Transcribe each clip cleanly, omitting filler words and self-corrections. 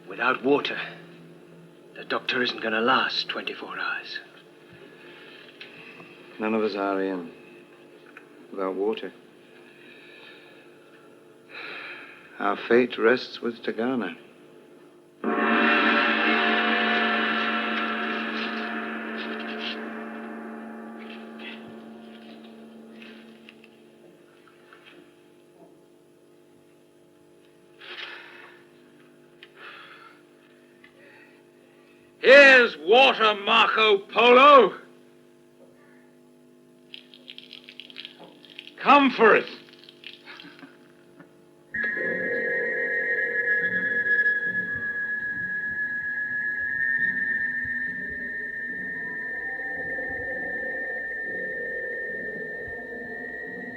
Without water, the doctor isn't going to last 24 hours. None of us are, Ian. Without water. Our fate rests with Tagana. Here's water, Marco Polo. Come for it.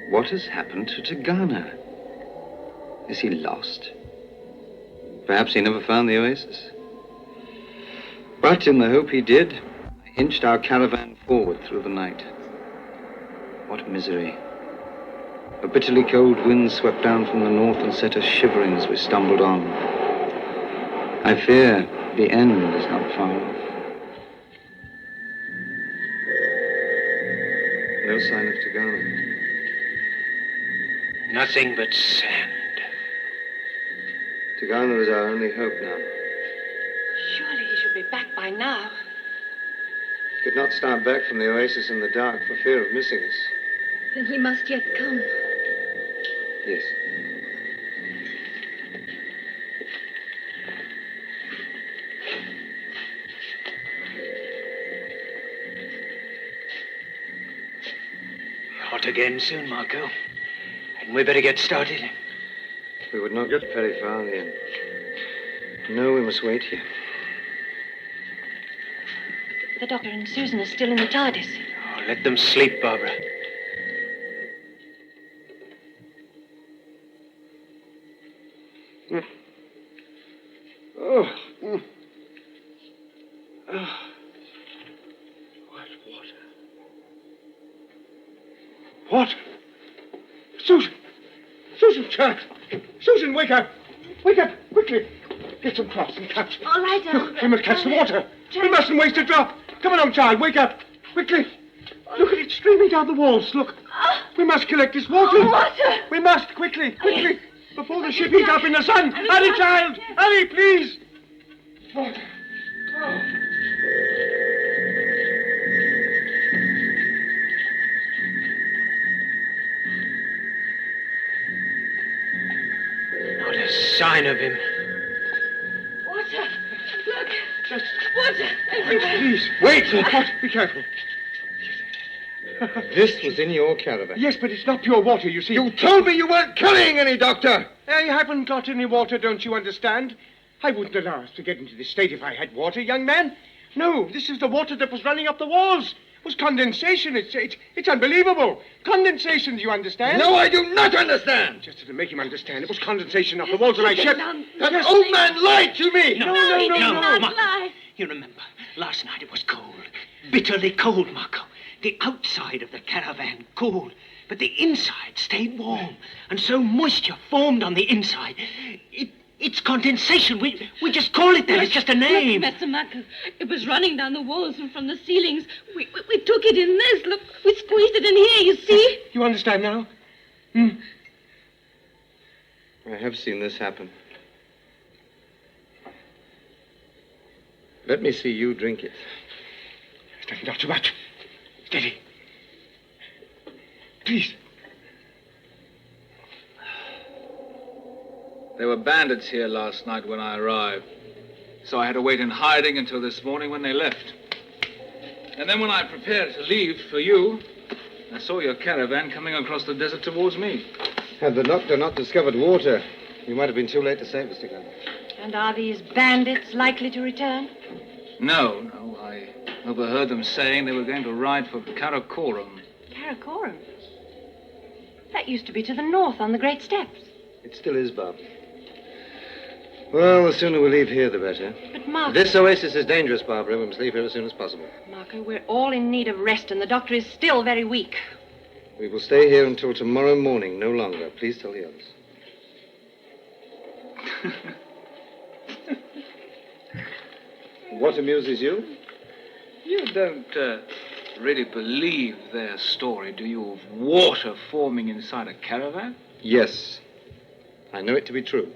What has happened to Tagana? Is he lost? Perhaps he never found the oasis. But in the hope he did, I inched our caravan forward through the night. What misery. A bitterly cold wind swept down from the north and set us shivering as we stumbled on. I fear the end is not far off. No sign of Tagana. Nothing but sand. Tagana is our only hope now. Surely he should be back by now. He could not start back from the oasis in the dark for fear of missing us. Then he must yet come. Yes. Hot again soon, Marco. And we better get started. We would not get very far, Ian. No, we must wait here. The doctor and Susan are still in the TARDIS. Oh, let them sleep, Barbara. Oh. Oh. What water? What? Susan! Susan, child! Susan, wake up! Wake up, quickly! Get some cloths and cups. All right, Look, we must catch the water. We mustn't waste a drop. Come along, child, wake up. Quickly. Look at it streaming down the walls. Look. We must collect this water. Water! We must, quickly, quickly. Before the ship heats up in the sun. Hurry, child. Hurry, please. Water. Oh. Not a sign of him. Water! Look! Just Water! Everywhere! please. Wait. What? Be careful. This was in your caravan. Yes, but it's not pure water, you see. You told me you weren't carrying any, Doctor! I haven't got any water, don't you understand? I wouldn't allow us to get into this state if I had water, young man. No, this is the water that was running up the walls. It was condensation. It's unbelievable. Condensation, do you understand? No, I do not understand! Just to make him understand, it was condensation off the walls of my ship. That old man lied to me! No, Marco. You remember, last night it was cold. Bitterly cold, Marco. The outside of the caravan cold, but the inside stayed warm. And so moisture formed on the inside. It's condensation. We just call it that. It's just a name. Look, Mr. Marco, it was running down the walls and from the ceilings. We took it in this. Look, we squeezed it in here, you see? You understand now? I have seen this happen. Let me see you drink it. Steady, not too much. Steady. Please. There were bandits here last night when I arrived, so I had to wait in hiding until this morning when they left. And then when I prepared to leave for you, I saw your caravan coming across the desert towards me. Had the doctor not discovered water, you might have been too late to save us, Tagana. And are these bandits likely to return? No. I overheard them saying they were going to ride for Karakoram. Karakoram? That used to be to the north on the Great Steppes. It still is, Bob. Well, the sooner we leave here, the better. But, Marco... This oasis is dangerous, Barbara. We must leave here as soon as possible. Marco, we're all in need of rest, and the doctor is still very weak. We will stay here until tomorrow morning, no longer. Please tell the others. What amuses you? You don't really believe their story, do you, of water forming inside a caravan? Yes. I know it to be true.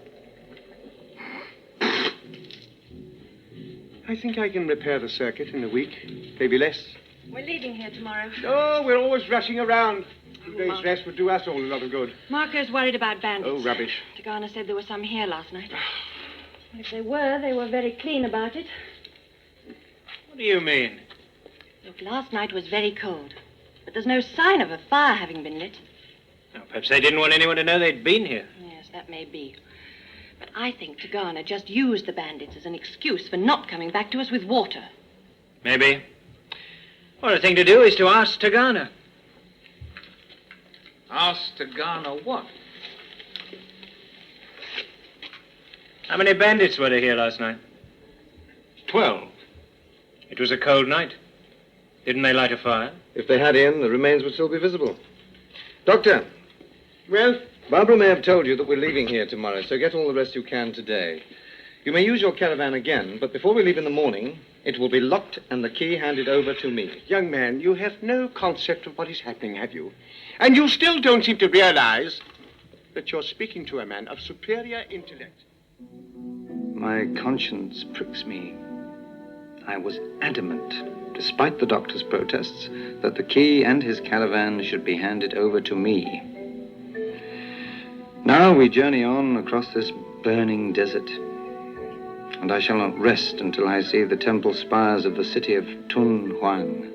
I think I can repair the circuit in a week, maybe less. We're leaving here tomorrow. Oh, we're always rushing around. 2 days Marco. rest would do us all a lot of good. Marco's worried about bandits. Oh, rubbish. Tagana said there were some here last night. If they were very clean about it. What do you mean? Look, last night was very cold. But there's no sign of a fire having been lit. Oh, perhaps they didn't want anyone to know they'd been here. Yes, that may be. But I think Tagana just used the bandits as an excuse for not coming back to us with water. Maybe. Well, the thing to do is to ask Tagana. Ask Tagana what? How many bandits were there here last night? 12. It was a cold night. Didn't they light a fire? If they had in, the remains would still be visible. Doctor, Well, Barbara may have told you that we're leaving here tomorrow, so get all the rest you can today. You may use your caravan again, but before we leave in the morning, it will be locked and the key handed over to me. young man, you have no concept of what is happening, have you? And you still don't seem to realize that you're speaking to a man of superior intellect. My conscience pricks me. I was adamant, despite the doctor's protests, that the key and his caravan should be handed over to me. Now we journey on across this burning desert, and I shall not rest until I see the temple spires of the city of Tun Huan.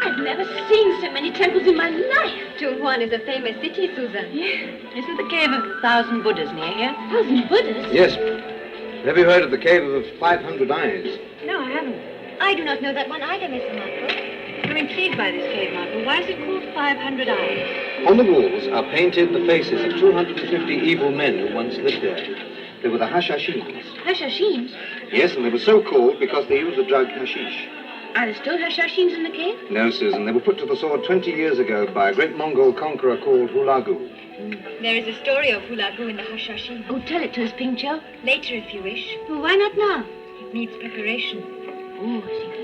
I've never seen so many temples in my life. Tunghuan is a famous city, Susan. Yeah. Isn't the cave of 1,000 Buddhas near here? 1,000 Buddhas? Yes. Have you heard of the cave of 500 eyes? No, I haven't. I do not know that one either, Mr. Marco. I'm intrigued by this cave, Marco. Why is it called 500 Eyes? On the walls are painted the faces of 250 evil men who once lived there. They were the Hashashins. Hashashins? Yes, and they were so called because they used the drug hashish. Are there still Hashashins in the cave? No, Susan, they were put to the sword 20 years ago by a great Mongol conqueror called Hulagu. There is a story of Hulagu in the Hashashin. Oh, tell it to us, Pingcho. Later, if you wish. Well, why not now? It needs preparation. Oh, I see.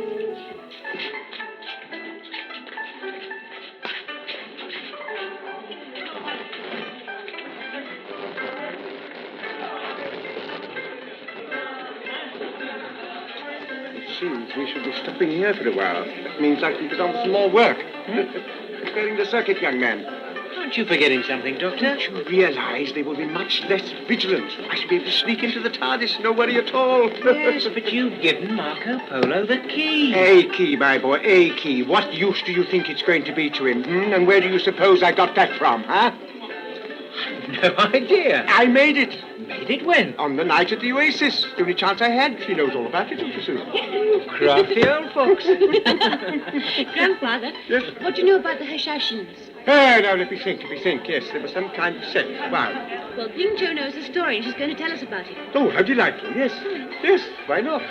It seems we should be stopping here for a while. That means I can get on with some more work. Repairing the circuit, young man. Aren't you forgetting something, Doctor? Don't you realize they will be much less vigilant? I shall be able to sneak into the TARDIS, no worry at all. Yes, but you've given Marco Polo the key. A key, my boy, a key. What use do you think it's going to be to him? And where do you suppose I got that from, huh? No idea. I made it. Made it when? On the night at the Oasis. The only chance I had. She knows all about it, don't you, Susan? Crafty old fox. Grandfather, Yes? what do you know about the Hashashins? Now, let me think. Yes, there was some kind of sect. Wow. Well, Pingcho knows the story, and she's going to tell us about it. Oh, how delightful. Yes. Yes, why not?